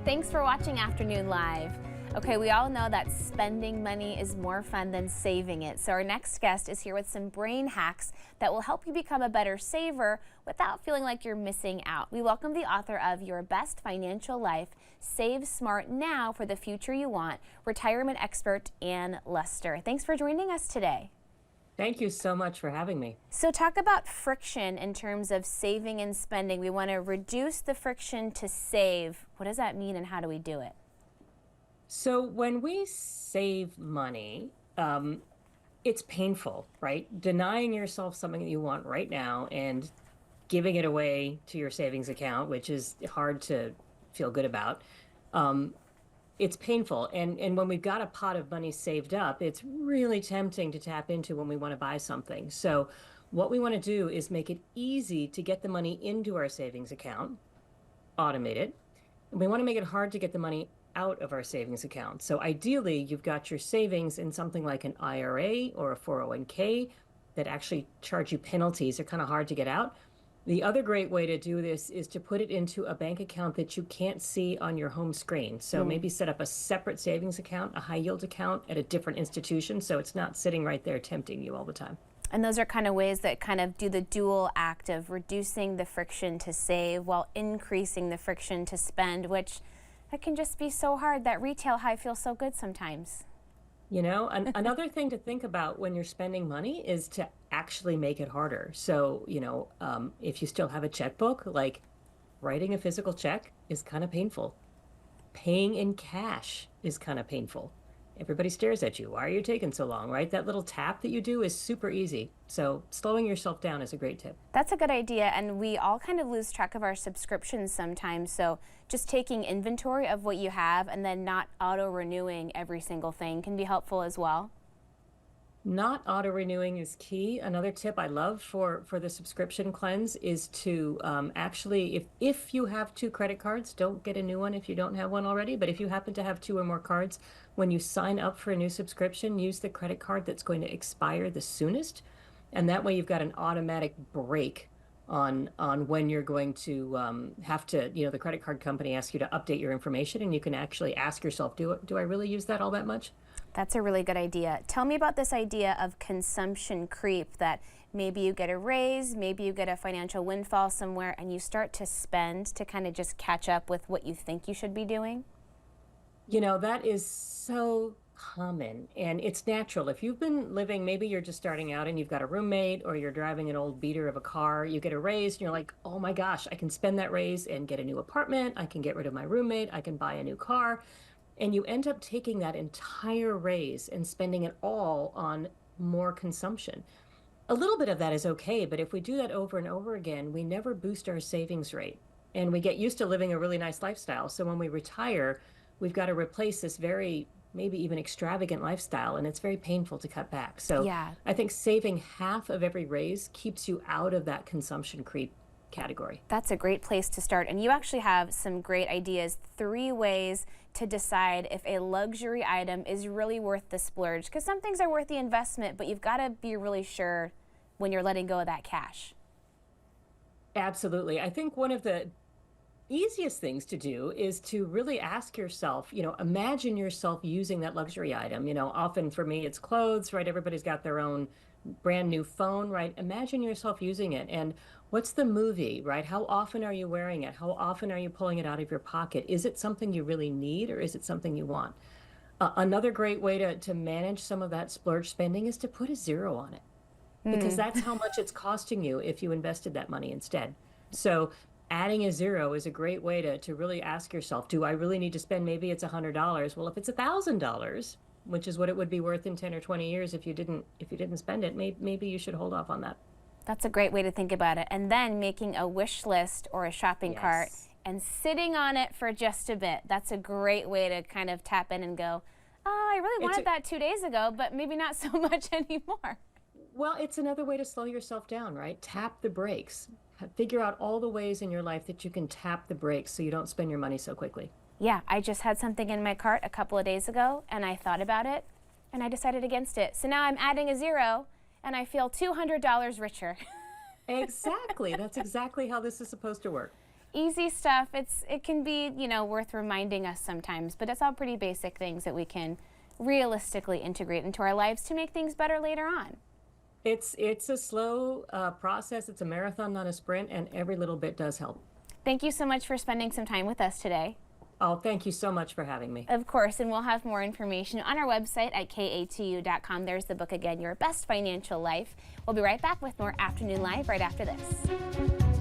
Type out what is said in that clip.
Thanks for watching Afternoon Live. Okay, we all know that spending money is more fun than saving it. So our next guest is here with some brain hacks that will help you become a better saver without feeling like you're missing out. We welcome the author of Your Best Financial Life, Save Smart Now for the Future You Want, retirement expert Ann Lester. Thanks for joining us today. Thank you so much for having me. So talk about friction in terms of saving and spending. We want to reduce the friction to save. What does that mean and how do we do it? So when we save money, it's painful, right? Denying yourself something that you want right now and giving it away to your savings account, which is hard to feel good about. It's painful. And when we've got a pot of money saved up, it's really tempting to tap into when we want to buy something. So what we want to do is make it easy to get the money into our savings account, automate it. And we want to make it hard to get the money out of our savings account. So ideally, you've got your savings in something like an IRA or a 401k that actually charge you penalties. They're kind of hard to get out. The other great way to do this is to put it into a bank account that you can't see on your home screen. So maybe set up a separate savings account, a high yield account at a different institution, so it's not sitting right there tempting you all the time. And those are kind of ways that kind of do the dual act of reducing the friction to save while increasing the friction to spend, which that can just be so hard. That retail high feels so good sometimes. You know, another thing to think about when you're spending money is to actually make it harder. So, if you still have a checkbook, like writing a physical check is kind of painful. Paying in cash is kind of painful. Everybody stares at you. Why are you taking so long, right? That little tap that you do is super easy. So slowing yourself down is a great tip. That's a good idea, and we all kind of lose track of our subscriptions sometimes, so just taking inventory of what you have and then not auto-renewing every single thing can be helpful as well. Not auto-renewing is key. Another tip I love for the subscription cleanse is to actually, if you have two credit cards, don't get a new one if you don't have one already. But if you happen to have two or more cards, when you sign up for a new subscription, use the credit card that's going to expire the soonest. And that way you've got an automatic break on when you're going to have to, the credit card company asks you to update your information, and you can actually ask yourself, do I really use that all that much? That's a really good idea. Tell me about this idea of consumption creep, that maybe you get a raise, maybe you get a financial windfall somewhere, and you start to spend to kind of just catch up with what you think you should be doing. That is so common, and it's natural. If you've been living, maybe you're just starting out and you've got a roommate or you're driving an old beater of a car, you get a raise and you're like, oh my gosh, I can spend that raise and get a new apartment. I can get rid of my roommate. I can buy a new car. And you end up taking that entire raise and spending it all on more consumption. A little bit of that is okay, but if we do that over and over again, we never boost our savings rate. And we get used to living a really nice lifestyle. So when we retire, we've got to replace this very, maybe even extravagant lifestyle, and it's very painful to cut back. So Yeah. I think saving half of every raise keeps you out of that consumption creep category. That's a great place to start. And you actually have some great ideas, 3 ways to decide if a luxury item is really worth the splurge. Because some things are worth the investment, but you've got to be really sure when you're letting go of that cash. Absolutely. I think one of the easiest things to do is to really ask yourself, imagine yourself using that luxury item. Often for me, it's clothes, right? Everybody's got their own brand new phone, right? Imagine yourself using it. And what's the movie, right? How often are you wearing it? How often are you pulling it out of your pocket? Is it something you really need, or is it something you want? Another great way to manage some of that splurge spending is to put a 0 on it, because that's how much it's costing you if you invested that money instead. So adding a 0 is a great way to really ask yourself, do I really need to spend, maybe it's $100. Well, if it's $1,000, which is what it would be worth in 10 or 20 years if you didn't spend it, maybe you should hold off on that. That's a great way to think about it. And then making a wish list or a shopping cart and sitting on it for just a bit. That's a great way to kind of tap in and go, oh, I really wanted that 2 days ago, but maybe not so much anymore. Well, it's another way to slow yourself down, right? Tap the brakes. Figure out all the ways in your life that you can tap the brakes so you don't spend your money so quickly. Yeah, I just had something in my cart a couple of days ago, and I thought about it, and I decided against it. So now I'm adding a 0, and I feel $200 richer. Exactly. That's exactly how this is supposed to work. Easy stuff. It can be, worth reminding us sometimes, but it's all pretty basic things that we can realistically integrate into our lives to make things better later on. It's a slow process. It's a marathon, not a sprint, and every little bit does help. Thank you so much for spending some time with us today. Oh, thank you so much for having me. Of course, and we'll have more information on our website at katu.com. There's the book again, Your Best Financial Life. We'll be right back with more Afternoon Live right after this.